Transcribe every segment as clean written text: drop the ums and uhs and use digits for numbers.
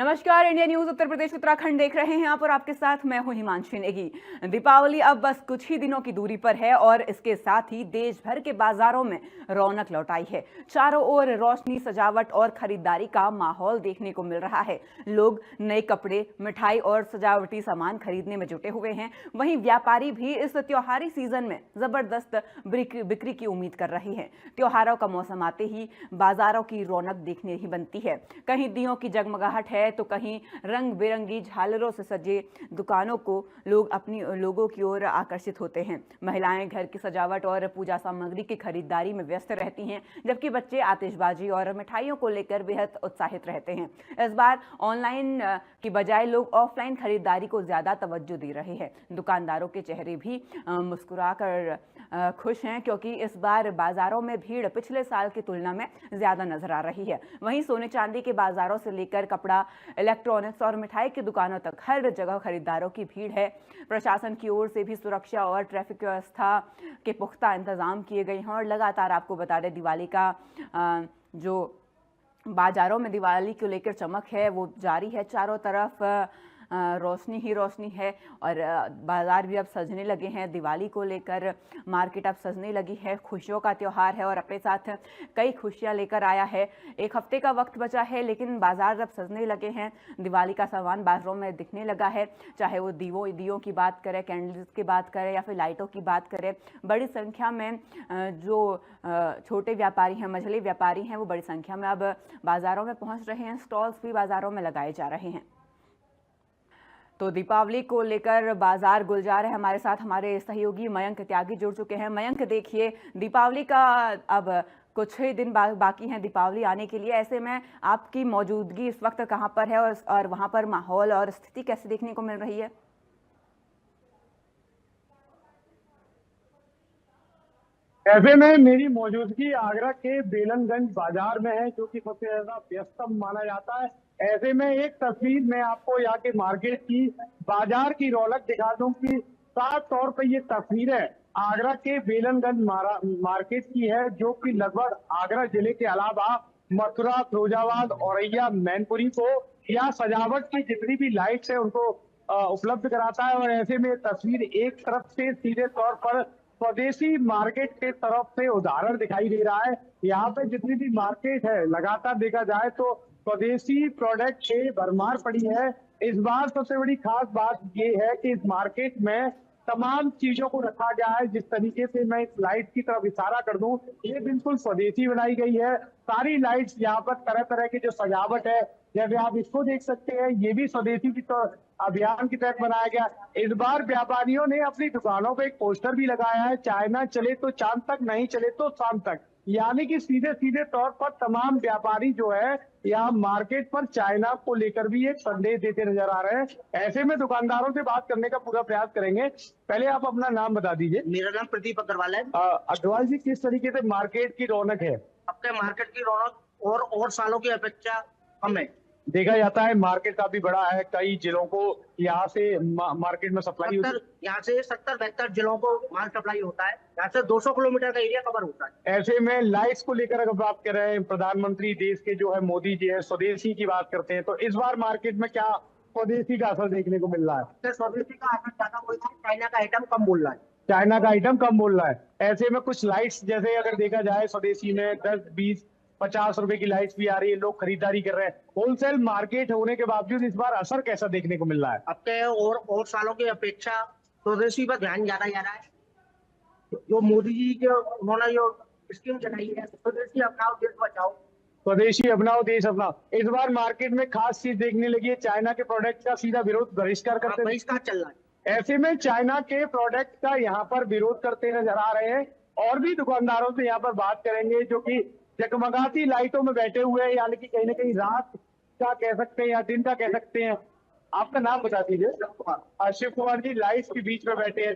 नमस्कार, India news Uttar Pradesh Uttarakhand देख रहे हैं आप और आपके साथ मैं हूं हिमांशी नेगी। दीपावली अब बस कुछ ही दिनों की दूरी पर है और इसके साथ ही देश भर के बाजारों में रौनक लौट आई है। चारों ओर रोशनी, सजावट और खरीदारी का माहौल देखने को मिल रहा है। लोग नए कपड़े, मिठाई और सजावटी सामान खरीदने में जुटे हुए हैं। वहीं व्यापारी भी इस त्योहारी सीजन में जबरदस्त बिक्री की उम्मीद कर रहे हैं। त्योहारों का मौसम आते ही बाजारों की रौनक देखने ही बनती है। कहीं दियों की जगमगाहट है तो कहीं रंग बिरंगी झालरों से सजे दुकानों को लोगों की ओर आकर्षित होते हैं। महिलाएं घर की सजावट और पूजा सामग्री की खरीदारी में व्यस्त रहती हैं, जबकि बच्चे आतिशबाजी और मिठाइयों को लेकर बेहद उत्साहित रहते हैं। इस बार ऑनलाइन की बजाय लोग ऑफलाइन खरीदारी को ज्यादा तवज्जो दे रहे हैं। दुकानदारों के चेहरे भी मुस्कुराकर खुश हैं, क्योंकि इस बार बाजारों में भीड़ पिछले साल की तुलना में ज्यादा नजर आ रही है। वहीं सोने चांदी के बाजारों से लेकर कपड़ा, इलेक्ट्रॉनिक्स और मिठाई की दुकानों तक हर जगह खरीदारों की भीड़ है। प्रशासन की ओर से भी सुरक्षा और ट्रैफिक व्यवस्था के पुख्ता इंतजाम किए गए हैं और लगातार आपको बता दें, दिवाली का जो बाजारों में दिवाली को लेकर चमक है वो जारी है। चारों तरफ रोशनी ही रोशनी है और बाजार भी अब सजने लगे हैं। दिवाली को लेकर मार्केट अब सजने लगी है। खुशियों का त्यौहार है और अपने साथ कई खुशियां लेकर आया है। एक हफ्ते का वक्त बचा है, लेकिन बाजार अब सजने लगे हैं। दिवाली का सामान बाजारों में दिखने लगा है, चाहे वो दियों की बात करें, कैंडल्स की बात करें या फिर लाइटों की बात करें। बड़ी संख्या में जो छोटे व्यापारी हैं, मझले व्यापारी हैं, वो बड़ी संख्या में अब बाजारों में पहुंच रहे हैं। स्टॉल्स भी बाजारों में लगाए जा रहे हैं। तो दीपावली को लेकर बाजार गुलजार है। हमारे साथ हमारे सहयोगी मयंक त्यागी जुड़ चुके हैं। मयंक, देखिए, दीपावली का अब कुछ ही दिन बाकी हैं दीपावली आने के लिए। ऐसे में आपकी मौजूदगी इस वक्त कहां पर है और वहां पर माहौल और स्थिति कैसे देखने को मिल रही है? ऐसे में मेरी मौजूदगी आगरा के बेलनगंज बाजार में है, जो कि सबसे ज्यादा व्यस्तम माना जाता है। ऐसे में एक तस्वीर मैं आपको यहाँ के मार्केट की, बाजार की रौनक दिखा दूं कि साफ तौर पर ये तस्वीर है आगरा के बेलनगंज मार्केट की है, जो कि लगभग आगरा जिले के अलावा मथुरा, फिरोजाबाद, औरैया, मैनपुरी को या सजावट की जितनी भी लाइट्स है उनको उपलब्ध कराता है। और ऐसे में तस्वीर एक तरफ से सीधे तौर पर स्वदेशी मार्केट के तरफ से उदाहरण दिखाई दे रहा है। यहाँ पे जितनी भी मार्केट है, लगातार देखा जाए तो स्वदेशी प्रोडक्ट की भरमार पड़ी है। इस बार सबसे बड़ी खास बात ये है कि इस मार्केट में तमाम चीजों को रखा गया है। जिस तरीके से मैं इस लाइट की तरफ इशारा कर दूं, ये बिल्कुल स्वदेशी बनाई गई है। सारी लाइट्स यहाँ पर तरह तरह की जो सजावट है, जैसे आप इसको देख सकते हैं, ये भी स्वदेशी की तो अभियान की तहत बनाया गया। इस बार व्यापारियों ने अपनी दुकानों पे एक पोस्टर भी लगाया है, चाइना चले तो चांद तक, नहीं चले तो शाम तक। यानी कि सीधे सीधे तौर पर तमाम व्यापारी जो है यहाँ मार्केट पर चाइना को लेकर भी एक संदेश देते नजर आ रहे हैं। ऐसे में दुकानदारों से बात करने का पूरा प्रयास करेंगे। पहले आप अपना नाम बता दीजिए। मेरा नाम प्रदीप अग्रवाल है। अग्रवाल जी, किस तरीके से मार्केट की रौनक है? आपके मार्केट की रौनक और सालों की अपेक्षा कम है। देखा जाता है मार्केट काफी बड़ा है, कई जिलों को यहाँ से मार्केट में सप्लाई होती है। यहाँ से 70-72 जिलों को माल सप्लाई होता है। यहाँ से 200 किलोमीटर का एरिया कवर होता है। ऐसे में लाइट्स को लेकर अगर बात कर रहे हैं, प्रधानमंत्री देश के जो है मोदी जी है, स्वदेशी की बात करते हैं, तो इस बार मार्केट में क्या स्वदेशी का असर देखने को मिल रहा है? स्वदेशी का असर ज्यादा बोल रहा है, चाइना का आइटम कम बोल रहा है। चाइना का आइटम कम बोल रहा है। ऐसे में कुछ लाइट्स, जैसे अगर देखा जाए स्वदेशी में 10, 20, 50 रुपए की लाइट्स भी आ रही है, लोग खरीदारी कर रहे हैं। होलसेल मार्केट होने के बावजूद इस बार असर कैसा देखने को मिल रहा है? अब के और सालों की अपेक्षा स्वदेशी पर ध्यान ज्यादा जा रहा है। जो मोदी जी के उन्होंने जो स्कीम चलाई है, स्वदेशी अपनाओ देश बचाओ, स्वदेशी अपनाओ देश अपनाओ, इस बार मार्केट में खास चीज देखने लगी है। चाइना के प्रोडक्ट का सीधा विरोध, बहिष्कार करते बहिष्कार चल रहा है। ऐसे में चाइना के प्रोडक्ट का यहाँ पर विरोध करते नजर आ रहे हैं। और भी दुकानदारों से यहाँ पर बात करेंगे, जो कि जगमगाती लाइटों में बैठे हुए हैं, यानी कि कहीं ना कहीं रात का कह सकते हैं या दिन का कह सकते हैं। आपका नाम बता दीजिए। शिव कुमार जी, लाइट्स के बीच में बैठे हैं,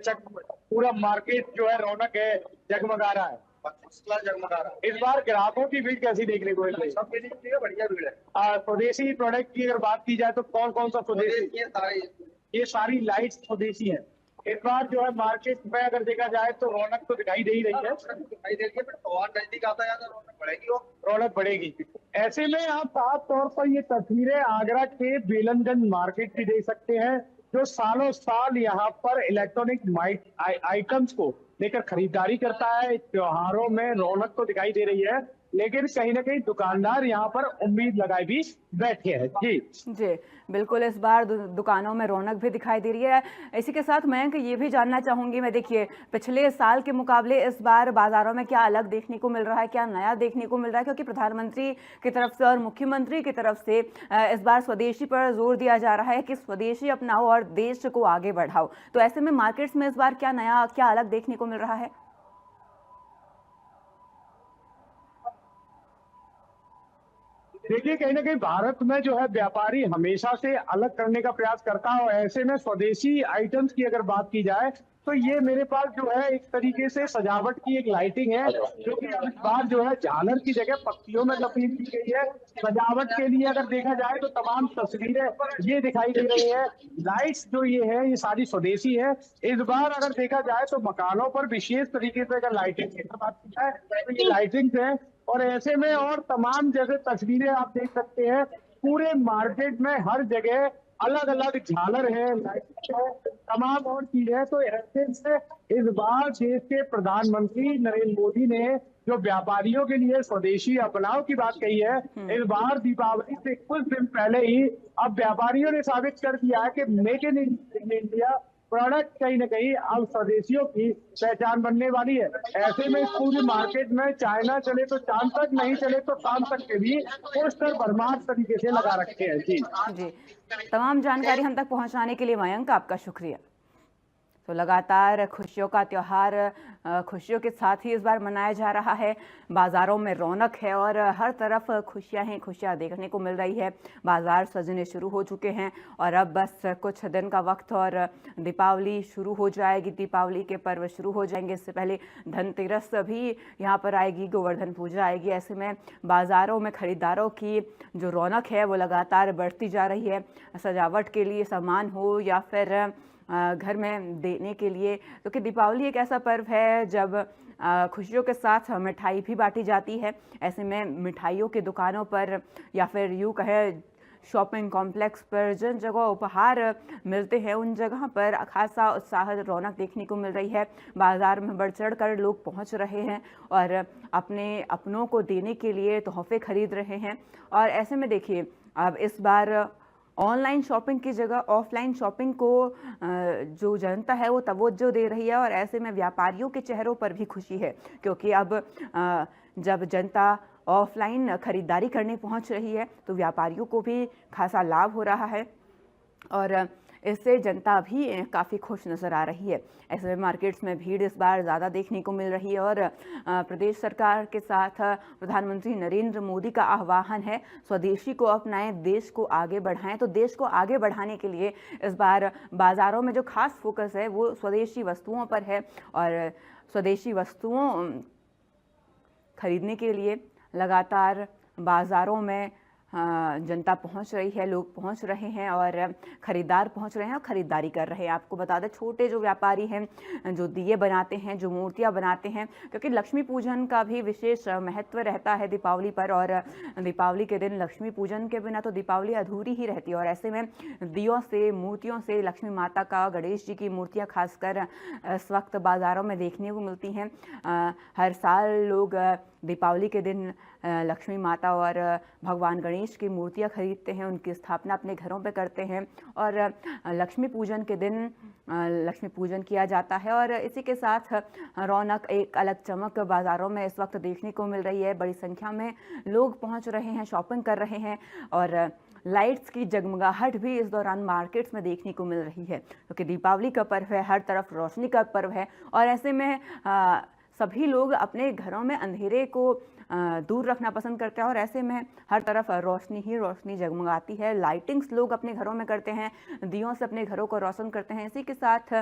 पूरा मार्केट जो है रौनक है, जगमगा रहा है, जगमगा रहा है। इस बार ग्राहकों की भीड़ कैसी देखने को मिल रही है? सबके लिए बढ़िया भीड़ है। स्वदेशी प्रोडक्ट की अगर बात की जाए तो कौन कौन सा स्वदेशी? ये सारी लाइट्स स्वदेशी है। इस बार जो है मार्केट में अगर देखा जाए तो रौनक तो दिखाई दे ही रही है, दिखाई दे रही है, पर और नजदीक आता जाता रौनक बढ़ेगी और रौनक बढ़ेगी। ऐसे में आप साफ तौर पर ये तस्वीरें आगरा के बेलनगंज मार्केट की देख सकते हैं, जो सालों साल यहाँ पर इलेक्ट्रॉनिक आइटम्स को लेकर खरीदारी करता है। त्योहारों में रौनक तो दिखाई दे रही है, लेकिन कहीं ना कहीं दुकानदार यहाँ पर उम्मीद लगाए भी बैठे हैं। जी जी बिल्कुल, इस बार दुकानों में रौनक भी दिखाई दे रही है। इसी के साथ मैं ये भी जानना चाहूंगी, मैं देखिए पिछले साल के मुकाबले इस बार बाजारों में क्या अलग देखने को मिल रहा है, क्या नया देखने को मिल रहा है, क्योंकि प्रधानमंत्री की तरफ से और मुख्यमंत्री की तरफ से इस बार स्वदेशी पर जोर दिया जा रहा है कि स्वदेशी अपनाओ और देश को आगे बढ़ाओ। तो ऐसे में मार्केट्स में इस बार क्या नया, क्या अलग देखने को मिल रहा है? देखिए, कहीं ना कहीं भारत में जो है व्यापारी हमेशा से अलग करने का प्रयास करता है, और ऐसे में स्वदेशी आइटम्स की अगर बात की जाए तो ये मेरे पास जो है एक तरीके से सजावट की एक लाइटिंग है, जो कि इस बार जो है झालर की जगह पत्तियों में लपेट की गई है। सजावट के लिए अगर देखा जाए तो तमाम तस्वीरें ये दिखाई दे रही है। लाइट्स जो ये है ये सारी स्वदेशी है। इस बार अगर देखा जाए तो मकानों पर विशेष तरीके से अगर लाइटिंग की बात की जाए तो ये लाइटिंग है, और ऐसे में और तमाम जैसे तस्वीरें आप देख सकते हैं, पूरे मार्केट में हर जगह अलग अलग झालर है, लाइटिंग है, तमाम और चीजें। तो ऐसे में इस बार देश के प्रधानमंत्री नरेंद्र मोदी ने जो व्यापारियों के लिए स्वदेशी अपनाओ की बात कही है, इस बार दीपावली से कुछ दिन पहले ही अब व्यापारियों ने साबित कर दिया है कि मेक इन इंडिया प्रोडक्ट कहीं ना कहीं अब स्वदेशियों की पहचान बनने वाली है। ऐसे में पूरी मार्केट में चाइना चले तो चांद तक, नहीं चले तो शाम तक के भी पोस्टर भरमार तरीके से लगा रखे हैं। जी जी, तमाम जानकारी हम तक पहुंचाने के लिए मयंक आपका शुक्रिया। तो लगातार खुशियों का त्योहार खुशियों के साथ ही इस बार मनाया जा रहा है। बाज़ारों में रौनक है और हर तरफ खुशियां ही खुशियां देखने को मिल रही है। बाज़ार सजने शुरू हो चुके हैं और अब बस कुछ दिन का वक्त और दीपावली शुरू हो जाएगी, दीपावली के पर्व शुरू हो जाएंगे। इससे पहले धनतेरस भी यहाँ पर आएगी, गोवर्धन पूजा आएगी। ऐसे में बाज़ारों में खरीदारों की जो रौनक है वो लगातार बढ़ती जा रही है। सजावट के लिए सामान हो या फिर घर में देने के लिए, क्योंकि दीपावली एक ऐसा पर्व है जब खुशियों के साथ मिठाई भी बांटी जाती है। ऐसे में मिठाइयों की दुकानों पर या फिर यूँ कहे शॉपिंग कॉम्प्लेक्स पर जिन जगह उपहार मिलते हैं उन जगह पर खासा उत्साह रौनक देखने को मिल रही है। बाज़ार में बढ़ चढ़ कर लोग पहुंच रहे हैं और अपने अपनों को देने के लिए तोहफे खरीद रहे हैं। और ऐसे में देखिए अब इस बार ऑनलाइन शॉपिंग की जगह ऑफलाइन शॉपिंग को जो जनता है वो तवज्जो दे रही है और ऐसे में व्यापारियों के चेहरों पर भी खुशी है, क्योंकि अब जब जनता ऑफलाइन खरीदारी करने पहुंच रही है तो व्यापारियों को भी खासा लाभ हो रहा है और इससे जनता भी काफ़ी खुश नज़र आ रही है। ऐसे में मार्केट्स में भीड़ इस बार ज़्यादा देखने को मिल रही है और प्रदेश सरकार के साथ प्रधानमंत्री नरेंद्र मोदी का आह्वान है स्वदेशी को अपनाएं, देश को आगे बढ़ाएं। तो देश को आगे बढ़ाने के लिए इस बार बाज़ारों में जो खास फोकस है वो स्वदेशी वस्तुओं पर है और स्वदेशी वस्तुओं खरीदने के लिए लगातार बाज़ारों में जनता पहुंच रही है, लोग पहुंच रहे हैं और ख़रीदार पहुंच रहे हैं और ख़रीदारी कर रहे हैं। आपको बता दें छोटे जो व्यापारी हैं जो दिए बनाते हैं, जो मूर्तियां बनाते हैं, क्योंकि लक्ष्मी पूजन का भी विशेष महत्व रहता है दीपावली पर और दीपावली के दिन लक्ष्मी पूजन के बिना तो दीपावली अधूरी ही रहती है। और ऐसे में दियों से, मूर्तियों से लक्ष्मी माता का, गणेश जी की मूर्तियाँ खासकर इस वक्त बाज़ारों में देखने को मिलती हैं। हर साल लोग दीपावली के दिन लक्ष्मी माता और भगवान गणेश की मूर्तियाँ खरीदते हैं, उनकी स्थापना अपने घरों पे करते हैं और लक्ष्मी पूजन के दिन लक्ष्मी पूजन किया जाता है। और इसी के साथ रौनक, एक अलग चमक बाज़ारों में इस वक्त देखने को मिल रही है। बड़ी संख्या में लोग पहुंच रहे हैं, शॉपिंग कर रहे हैं और लाइट्स की जगमगाहट भी इस दौरान मार्केट्स में देखने को मिल रही है, क्योंकि दीपावली का पर्व है, हर तरफ रोशनी का पर्व है और ऐसे में सभी लोग अपने घरों में अंधेरे को दूर रखना पसंद करते हैं और ऐसे में हर तरफ रोशनी ही रोशनी जगमगाती है। लाइटिंग्स लोग अपने घरों में करते हैं, दियों से अपने घरों को रोशन करते हैं। इसी के साथ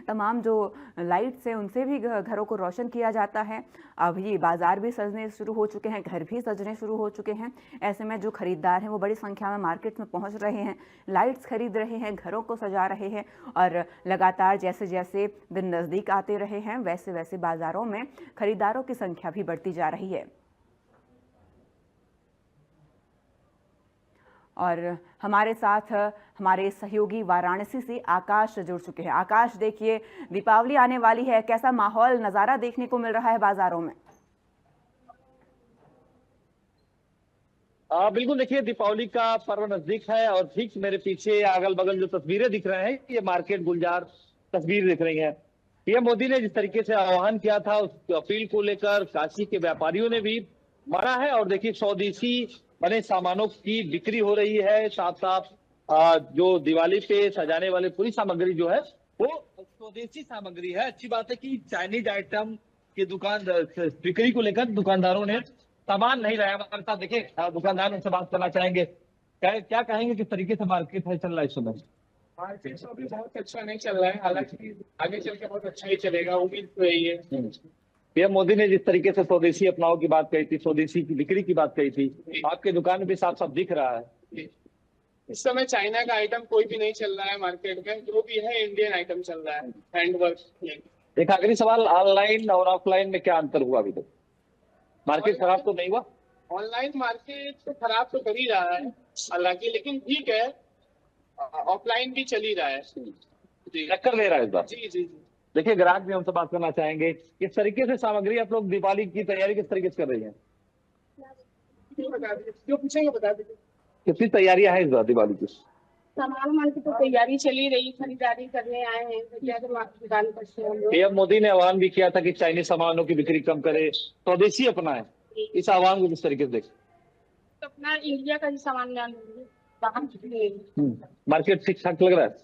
तमाम जो लाइट्स हैं उनसे भी घरों को रोशन किया जाता है। अब ये बाजार भी सजने शुरू हो चुके हैं, घर भी सजने शुरू हो चुके हैं। ऐसे में जो खरीदार हैं वो बड़ी संख्या में मार्केट में पहुंच रहे हैं, लाइट्स खरीद रहे हैं, घरों को सजा रहे हैं और लगातार जैसे जैसे दिन नज़दीक आते रहे हैं वैसे वैसे बाजारों में खरीदारों की संख्या भी बढ़ती जा रही है। और हमारे साथ हमारे सहयोगी वाराणसी से आकाश जुड़ चुके हैं। आकाश, देखिए दीपावली आने वाली है, कैसा माहौल नज़ारा देखने को मिल रहा है बाजारों में? बिल्कुल, देखिए दीपावली का पर्व नजदीक है और ठीक मेरे पीछे अगल बगल जो तस्वीरें दिख रहे हैं ये मार्केट गुलजार तस्वीर दिख रही है। पीएम मोदी ने जिस तरीके से आह्वान किया था उस अपील को लेकर काशी के व्यापारियों ने भी माना है और देखिए स्वदेशी बने सामानों की बिक्री हो रही है। साथ साथ जो दिवाली पे सजाने वाली पूरी सामग्री जो है वो स्वदेशी सामग्री है। अच्छी बात है कि चाइनीज आइटम की दुकान बिक्री को लेकर दुकानदारों ने सामान नहीं रहा। हमारे साथ देखिए दुकानदार उनसे बात करना चाहेंगे। क्या कहेंगे किस तरीके से मार्केट है चल रहा है इस समय? मार्केट तो अभी बहुत अच्छा नहीं चल रहा है, हालांकि आगे चल के बहुत अच्छा ही चलेगा, उम्मीद तो यही है। पीएम मोदी ने जिस तरीके से स्वदेशी अपनाओ की बात कही थी, स्वदेशी की बिक्री की बात कही थी, आपके दुकान में भी साफ साफ दिख रहा है। इस समय चाइना का आइटम कोई भी नहीं चल रहा है मार्केट में, जो भी है इंडियन आइटम चल रहा है, हैंडवर्क। एक आखिरी सवाल, ऑनलाइन और ऑफलाइन में क्या अंतर हुआ अभी तक? मार्केट खराब तो नहीं हुआ? ऑनलाइन मार्केट तो खराब तो कर ही रहा है हालांकि, लेकिन ठीक है, ऑफलाइन भी चल ही रहा है। टक्कर ले रहा है इस बार। जी जी। देखिए ग्राहक भी हमसे बात करना चाहेंगे। किस तरीके से सामग्री आप लोग दिवाली की तैयारी किस तरीके से कर रही हैं? जो पूछेंगे बता दीजिए। कितनी तैयारियां हैं इस बार दिवाली की? सामान वामान की तो तैयारी चली रही, खरीदारी करने आए हैं दुकान पर से हम लोग। पीएम मोदी ने आह्वान भी किया था कि चाइनीज सामानों की बिक्री कम करे, स्वदेशी अपनाएं। इस आह्वान को किस तरीके से देखें? तो अपना इंडिया का ही सामान ला लेंगे, बाहर की मार्केट ठीक ठाक लग रहा है?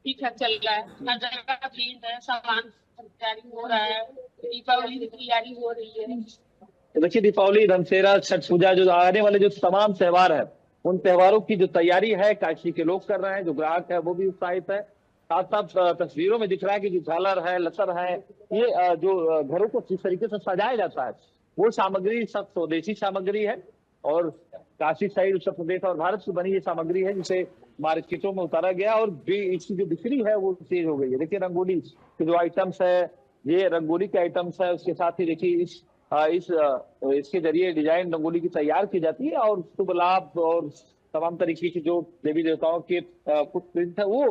ठीक ठाक चल रहा है, हर जगह भीड़ है, सामान तैयारी हो रहा है, दीपावली की तैयारी हो रही है। तो देखिए दीपावली, धनतेरस, छठ पूजा, जो आने वाले जो तमाम त्योहार है उन त्योहारों की जो तैयारी है काशी के लोग कर रहे हैं, जो ग्राहक है वो भी उत्साहित है। साथ साथ तस्वीरों में दिख रहा है कि जो झालर है, लतर है, ये जो घरों को जिस तरीके से सजाया जाता है वो सामग्री सब स्वदेशी सामग्री है और काशी साइड, उत्तर प्रदेश और भारत की बनी ये सामग्री है जिसे मार्केटों में उतारा गया और इसकी जो बिक्री है वो तेज हो गई है। देखिए रंगोली के जो आइटम्स है, ये रंगोली के आइटम्स है, उसके साथ ही देखिए इसके जरिए डिजाइन रंगोली की तैयार की जाती है और शुभ लाभ और तमाम तरीके की जो देवी देवताओं के फुटप्रिंट है वो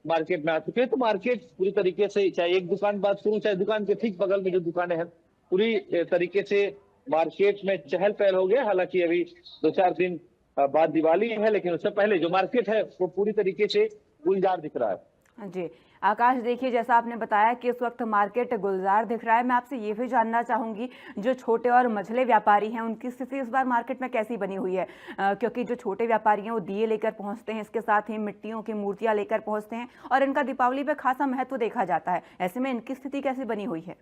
मार्केट में आ चुके हैं। तो मार्केट पूरी तरीके से, चाहे एक दुकान बात करूं, चाहे दुकान के ठीक बगल में जो दुकानें हैं, पूरी तरीके से मार्केट में चहल पहल हो गया। हालांकि अभी 2-4 दिन बाद दिवाली है, लेकिन उससे पहले जो मार्केट है वो पूरी तरीके से गुलजार दिख रहा है। जी आकाश, देखिए जैसा आपने बताया कि इस वक्त मार्केट गुलजार दिख रहा है, मैं आपसे ये भी जानना चाहूँगी जो छोटे और मझले व्यापारी हैं उनकी स्थिति इस बार मार्केट में कैसी बनी हुई है? क्योंकि जो छोटे व्यापारी हैं वो दिए लेकर पहुँचते हैं, इसके साथ ही मिट्टियों की मूर्तियाँ लेकर पहुँचते हैं और इनका दीपावली पे खासा महत्व देखा जाता है। ऐसे में इनकी स्थिति कैसी बनी हुई है?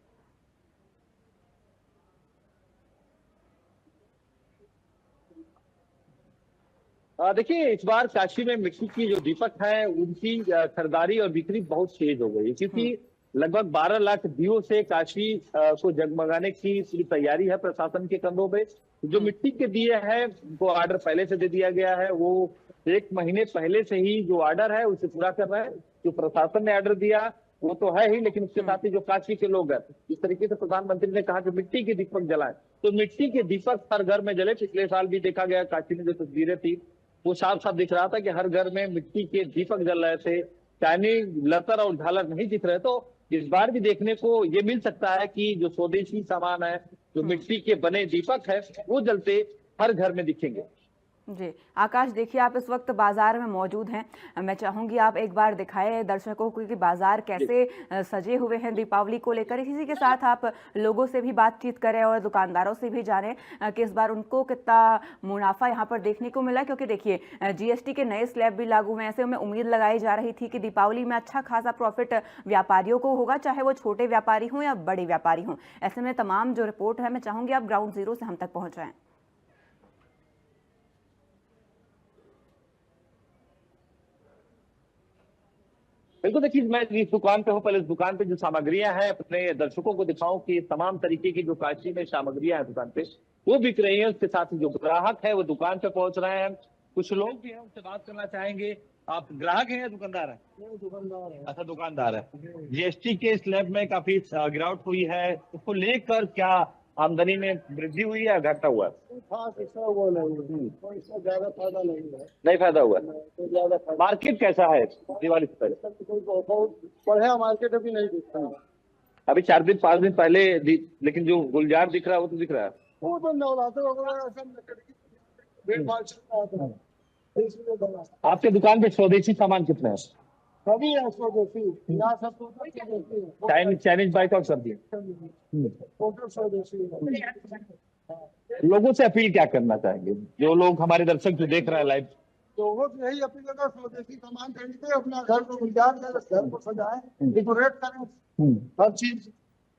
देखिए इस बार काशी में मिट्टी की जो दीपक है उनकी खरीदारी और बिक्री बहुत तेज हो गई, क्योंकि लगभग 12 लाख दियों से काशी को जगमगाने की पूरी तैयारी है प्रशासन के कंधों पे। जो मिट्टी के दिए हैं उनको ऑर्डर पहले से दे दिया गया है, वो 1 महीने पहले से ही जो ऑर्डर है उसे पूरा कर रहे हैं। जो प्रशासन ने ऑर्डर दिया वो तो है ही, लेकिन उसके साथ ही जो काशी के लोग हैं, इस तरीके से प्रधानमंत्री ने कहा कि मिट्टी के दीपक जलाएं, तो मिट्टी के दीपक हर घर में जले। पिछले साल भी देखा गया काशी में जो तस्वीरें थी वो साफ साफ दिख रहा था कि हर घर में मिट्टी के दीपक जल रहे थे, चाइनीज लतर और झालर नहीं दिख रहे। तो इस बार भी देखने को ये मिल सकता है कि जो स्वदेशी सामान है, जो मिट्टी के बने दीपक है, वो जलते हर घर में दिखेंगे। जी आकाश, देखिए आप इस वक्त बाजार में मौजूद हैं। मैं चाहूंगी आप एक बार दिखाएं दर्शकों को कि बाजार कैसे सजे हुए हैं दीपावली को लेकर। इसी के साथ आप लोगों से भी बातचीत करें और दुकानदारों से भी जानें कि इस बार उनको कितना मुनाफा यहाँ पर देखने को मिला, क्योंकि देखिए जीएसटी के नए स्लैब भी लागू हुए हैं। ऐसे में उम्मीद लगाई जा रही थी कि दीपावली में अच्छा खासा प्रॉफिट व्यापारियों को होगा, चाहे वो छोटे व्यापारी हों या बड़े व्यापारी हों। ऐसे में तमाम जो रिपोर्ट है, मैं चाहूंगी आप ग्राउंड जीरो से हम तक पहुंचाएं। बिल्कुल, देखिए मैं इस दुकान पे हूँ। पहले इस दुकान पे जो सामग्रियां हैं अपने दर्शकों को दिखाऊं कि तमाम तरीके की जो काशी में सामग्रियां हैं दुकान पे वो बिक रही है। उसके साथ ही जो ग्राहक है वो दुकान पे पहुंच रहे हैं। कुछ लोग भी हैं, उनसे बात करना चाहेंगे। आप ग्राहक हैं या दुकानदार हैं? दुकानदार है। अच्छा, दुकानदार है। जीएसटी के स्लैब में काफी गिरावट हुई है, उसको लेकर क्या आमदनी में वृद्धि हुई है या घाटा हुआ है? खास इसका वो नहीं, कोई इसका ज्यादा फायदा नहीं है। नहीं फायदा हुआ है। तो ज्यादा फायदा मार्केट कैसा है दिवाली से पहले? कोई बहुत बढ़िया मार्केट अभी नहीं दिखता है। अभी 4 दिन 5 दिन पहले लेकिन जो गुलजार दिख रहा है वो तो दिख रहा है। वो तो नवरात्र वगैरह सब भीड़ भाड़ चलता है, इसलिए बना आपके दुकान पे स्वदेशी सामान कितने हैं? सभी है स्वदेशी, यहाँ सब तो स्वदेशी है। चाइनीज बाइक और सब्जी। टोटल स्वदेशी है। लोगों से अपील क्या करना चाहेंगे, जो लोग हमारे दर्शक जो देख रहे हैं लाइव? लोगों से यही अपील है, स्वदेशी सामान खरीदे, अपना घर को गुलजार करें, घर को सजाएं, डेकोरेट करें, हर चीज।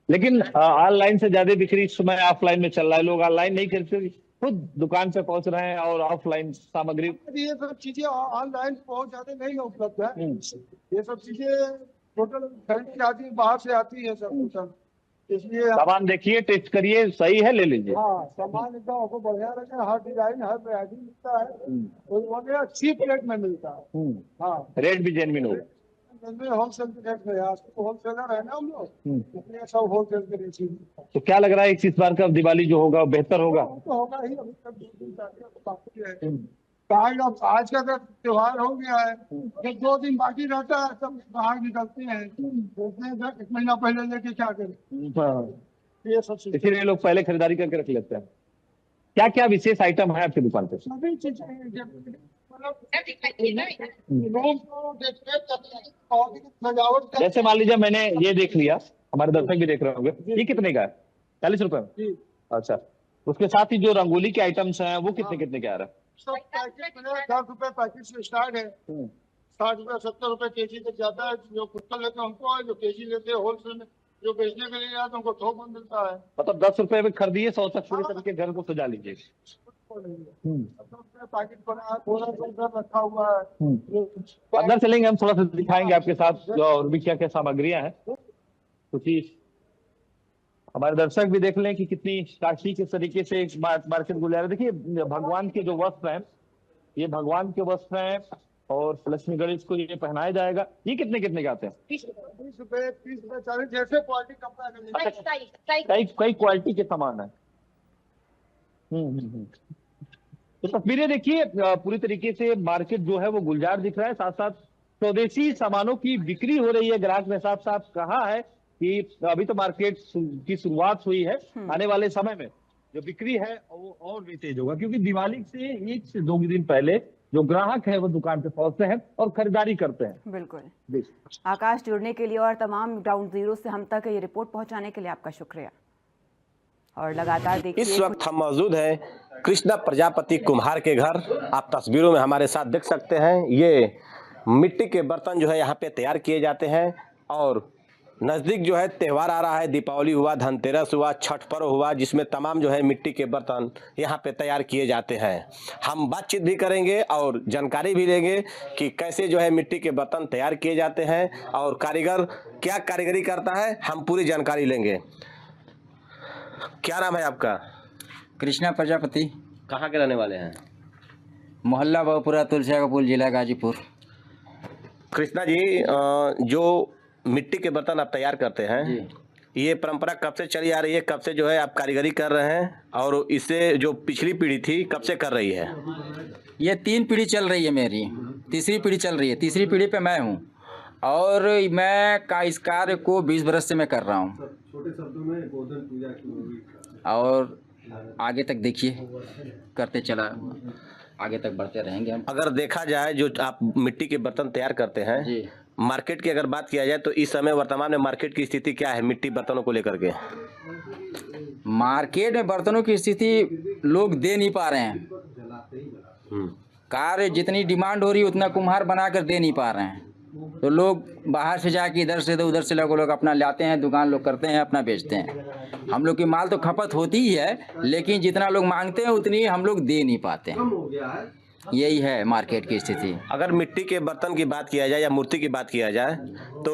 लेकिन ऑनलाइन से ज्यादा बिक्री इस समय ऑफलाइन में चल रहा है। लोग ऑनलाइन नहीं खरीदते, खुद दुकान पे पहुंच रहे हैं और ऑफलाइन सामग्री। ये सब चीजें ऑनलाइन बहुत ज्यादा नहीं उपलब्ध है। ये सब चीजें टोटल खरीद के आती है, बाहर से आती है सब, इसलिए सामान देखिए, टेस्ट करिए, सही है ले लीजिए। हाँ, सामान एकदम आपको बढ़िया लगे, हर डिजाइन हर वैरायटी मिलता है, चीप रेट में मिलता है। हाँ, रेट भी जेन्युइन होगा। होलसेल रेट में, होलसेलर है ना हम लोग, इसलिए सब होलसेल के रेट। तो क्या लग रहा है इस बार का दिवाली जो होगा बेहतर होगा? तो होगा ही, अभी तक 2 दिन बाकी है। अब आज का तो त्योहार हो गया है, जब 2 दिन बाकी रहता है सब बाहर निकलते हैं, सोचते हैं 1 महीना पहले लेके क्या करें। ये सब चीजें, इसीलिए लोग पहले खरीदारी करके रख लेते हैं। क्या क्या विशेष आइटम है आपकी दुकान पे? सभी चीजें सजावट। जैसे मान लीजिए मैंने ये देख लिया, हमारे दर्शक भी देख रहे होंगे, ये कितने का है? 40 रुपए में। अच्छा, उसके साथ ही जो रंगोली के आइटम्स हैं वो कितने कितने के आ रहा है? सब पैकेट में 10 रुपए पैकेट से स्टार्ट है, 60 रुपए 70 रुपए केजी तक जाता है। जो कुत्ता लेते हैं उनको, जो केजी लेते हैं होलसेल में, जो बेचने के लिए जाते हैं उनको थोक में मिलता है। मतलब 10 रुपए में खरीदिए, 100 तक पूरे करके घर को सजा लीजिए। पैकेट बना थोड़ा सा रखा हुआ है। अंदर चलेंगे, हम थोड़ा सा दिखाएंगे आपके साथ जो और भी क्या क्या सामग्रियां हैं। कुछ हमारे दर्शक भी देख लें कि कितनी काशी के तरीके से मार्केट गुजारा। देखिए भगवान के जो वस्त्र हैं, ये भगवान के वस्त्र हैं और लक्ष्मी गणेश को ये पहनाया जाएगा। ये कितने कितने के आते हैं? 20 रुपए 30 रुपए 40, जैसे क्वालिटी कपड़ा का। कई क्वालिटी के सामान है। तो तस्वीरें देखिए, पूरी तरीके से मार्केट जो है वो गुलजार दिख रहा है। साथ साथ स्वदेशी सामानों की बिक्री हो रही है। ग्राहक ने साफ साफ कहा है कि अभी तो मार्केट की शुरुआत हुई है, आने वाले समय में जो बिक्री है वो और भी तेज होगा, क्योंकि दिवाली से 1 से 2 दिन पहले जो ग्राहक है वो दुकान पे पहुंचते हैं और खरीदारी करते हैं। बिल्कुल। आकाश, जुड़ने के लिए और तमाम ग्राउंड जीरो से हम तक ये रिपोर्ट पहुंचाने के लिए आपका शुक्रिया। और लगातार देखिए, इस वक्त हम मौजूद हैं कृष्णा प्रजापति कुम्हार के घर। आप तस्वीरों में हमारे साथ देख सकते हैं, ये मिट्टी के बर्तन जो है यहाँ पे तैयार किए जाते हैं। और नज़दीक जो है त्यौहार आ रहा है, दीपावली हुआ, धनतेरस हुआ, छठ पर्व हुआ, जिसमें तमाम जो है मिट्टी के बर्तन यहाँ पे तैयार किए जाते हैं। हम बातचीत भी करेंगे और जानकारी भी लेंगे कि कैसे जो है मिट्टी के बर्तन तैयार किए जाते हैं और कारीगर क्या कारीगरी करता है, हम पूरी जानकारी लेंगे। क्या नाम है आपका? कृष्णा प्रजापति। कहाँ के रहने वाले हैं? मोहल्ला बहुपुरा, तुलसिया का पुल, जिला गाजीपुर। कृष्णा जी, जो मिट्टी के बर्तन आप तैयार करते हैं, ये परंपरा कब से चली आ रही है? कब से जो है आप कारीगरी कर रहे हैं और इससे जो पिछली पीढ़ी थी कब से कर रही है? ये 3 पीढ़ी चल रही है मेरी, तीसरी पीढ़ी चल रही है। तीसरी पीढ़ी पे मैं हूँ और मैं इस कार्य को 20 बरस से मैं कर रहा हूँ। छोटे शब्दों में गोधन पूजा और आगे तक देखिए करते चला। आगे तक बढ़ते रहेंगे हम। अगर देखा जाए जो आप मिट्टी के बर्तन तैयार करते हैं जी। मार्केट की अगर बात किया जाए तो इस समय वर्तमान में मार्केट की स्थिति क्या है मिट्टी बर्तनों को लेकर के? मार्केट में बर्तनों की स्थिति लोग दे नहीं पा रहे हैं। कार्य जितनी डिमांड हो रही है उतना कुम्हार बना कर दे नहीं पा रहे हैं, तो लोग बाहर से जाके इधर से तो उधर से लोग अपना लाते हैं, दुकान लोग करते हैं, अपना बेचते हैं। हम लोग की माल तो खपत होती ही है, लेकिन जितना लोग मांगते हैं उतनी हम लोग दे नहीं पाते हैं। यही है मार्केट की स्थिति। अगर मिट्टी के बर्तन की बात किया जाए या मूर्ति की बात किया जाए तो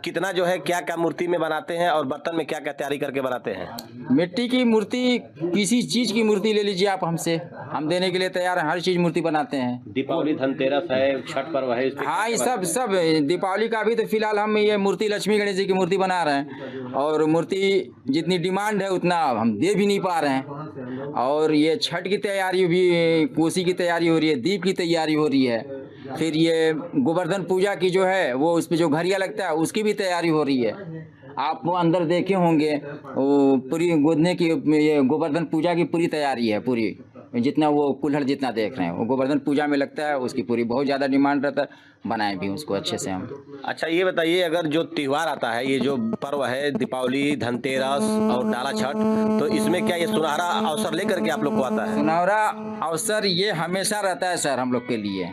कितना जो है क्या क्या मूर्ति में बनाते हैं और बर्तन में क्या क्या तैयारी करके बनाते हैं? मिट्टी की मूर्ति, किसी चीज़ की मूर्ति ले लीजिए आप हमसे, हम देने के लिए तैयार हैं। हर चीज़ मूर्ति बनाते हैं। दीपावली, धनतेरस है, छठ पर्व है, हाँ ये सब दीपावली का भी तो फिलहाल हम ये मूर्ति लक्ष्मी गणेश जी की मूर्ति बना रहे हैं, और मूर्ति जितनी डिमांड है उतना हम दे भी नहीं पा रहे हैं। और ये छठ की तैयारी भी, कोसी की तैयारी हो रही है, दीप की तैयारी हो रही है, फिर ये गोवर्धन पूजा की जो है वो उस पर जो घड़िया लगता है उसकी भी तैयारी हो रही है। आप वो अंदर देखे होंगे, वो पूरी गोदने की, ये गोवर्धन पूजा की पूरी तैयारी है। पूरी जितना वो कुल्हड़ जितना देख रहे हैं वो गोवर्धन पूजा में लगता है, उसकी पूरी बहुत ज़्यादा डिमांड रहता है, बनाए भी उसको अच्छे से हम। अच्छा ये बताइए, अगर जो त्योहार आता है, ये जो पर्व है दीपावली, धनतेरस और डाला छठ, तो इसमें क्या ये सुनहरा अवसर लेकर के आप लोग को आता है? सुनहरा अवसर ये हमेशा रहता है सर हम लोग के लिए।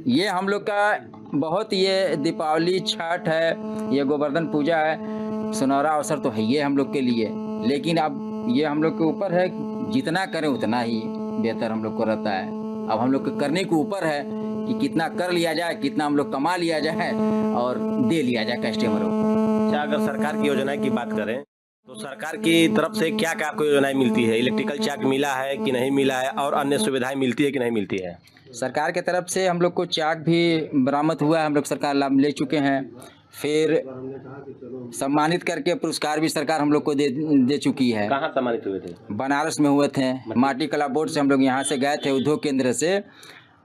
ये हम लोग का बहुत, ये दीपावली, छठ है, ये गोवर्धन पूजा है, सुनहरा अवसर तो है ये हम लोग के लिए। लेकिन अब ये हम लोग के ऊपर है, जितना करें उतना ही बेहतर हम लोग को रहता है। अब हम लोग के करने के ऊपर है कि कितना कर लिया जाए, कितना हम लोग कमा लिया जाए और दे लिया जाए कस्टमरों को। अच्छा, अगर सरकार की योजनाएं की बात करें तो सरकार की तरफ से क्या क्या आपको योजनाएं मिलती है? इलेक्ट्रिकल चाक मिला है कि नहीं मिला है, और अन्य सुविधाएं मिलती है कि नहीं मिलती है? सरकार के तरफ से हम लोग को चाक भी बरामद हुआ है, हम लोग सरकार लाभ ले चुके हैं। फिर सम्मानित करके पुरस्कार भी सरकार हम लोग को दे चुकी है। कहाँ सम्मानित हुए थे? बनारस में हुए थे। माटी कला बोर्ड से हम लोग यहाँ से गए थे, उद्योग केंद्र से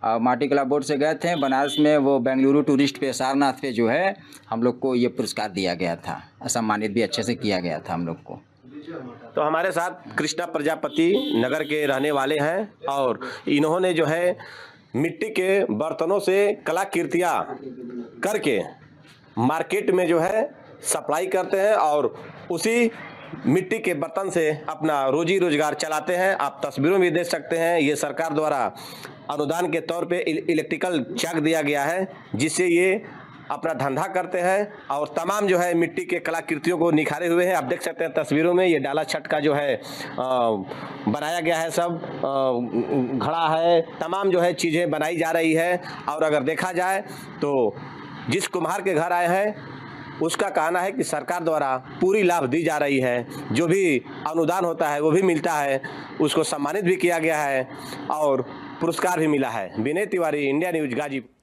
माटी कला बोर्ड से गए थे बनारस में। वो बेंगलुरु टूरिस्ट पे, सारनाथ पे जो है, हम लोग को ये पुरस्कार दिया गया था, सम्मानित भी अच्छे से किया गया था हम लोग को। तो हमारे साथ कृष्णा प्रजापति नगर के रहने वाले हैं, और इन्होंने जो है मिट्टी के बर्तनों से कलाकृतियाँ करके मार्केट में जो है सप्लाई करते हैं और उसी मिट्टी के बर्तन से अपना रोजी रोजगार चलाते हैं। आप तस्वीरों में देख सकते हैं, ये सरकार द्वारा अनुदान के तौर पे इलेक्ट्रिकल चाक दिया गया है, जिससे ये अपना धंधा करते हैं और तमाम जो है मिट्टी के कलाकृतियों को निखारे हुए हैं। आप देख सकते हैं तस्वीरों में, ये डाला छठ का जो है बनाया गया है, सब घड़ा है, तमाम जो है चीज़ें बनाई जा रही है। और अगर देखा जाए तो जिस कुम्हार के घर आए हैं उसका कहना है कि सरकार द्वारा पूरी लाभ दी जा रही है, जो भी अनुदान होता है वो भी मिलता है, उसको सम्मानित भी किया गया है और पुरस्कार भी मिला है। Vinay Tiwari, India news, Ghazipur.